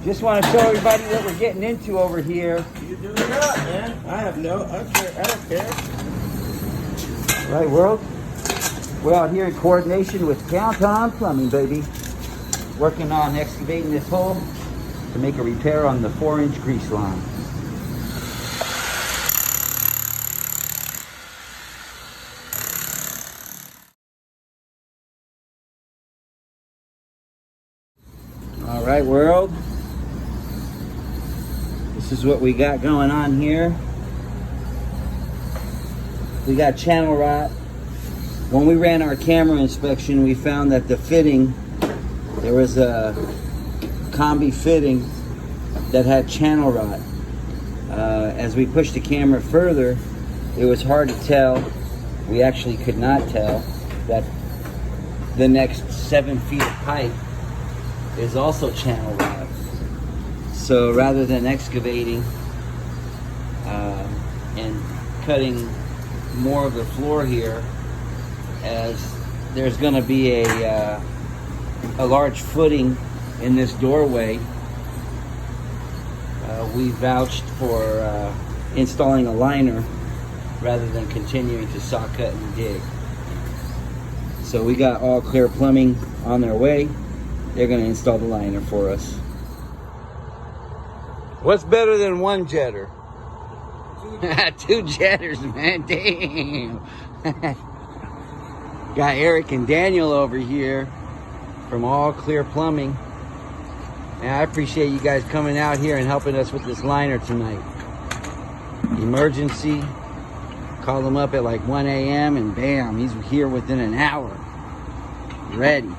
Just want to show everybody what we're getting into over here. You do it up, man. I don't care. Right, world? We're out here in coordination with Downtown Plumbing, baby. Working on excavating this hole to make a repair on the 4-inch grease line. All right, world. This is what we got going on here. We got channel rot. When we ran our camera inspection, we found that the fitting, there was a combi fitting that had channel rot. As we pushed the camera further, it was hard to tell. We actually could not tell that the next 7 feet of pipe is also channel rot. So rather than excavating and cutting more of the floor here, as there's going to be a large footing in this doorway, we vouched for installing a liner rather than continuing to saw cut and dig. So we got All Clear Plumbing on their way. They're going to install the liner for us. What's better than one jetter? 2 jetters, man. Damn. Got Eric and Daniel over here from All Clear Plumbing. And I appreciate you guys coming out here and helping us with this liner tonight. Emergency. Call him up at like 1 a.m. and bam, he's here within an hour. Ready.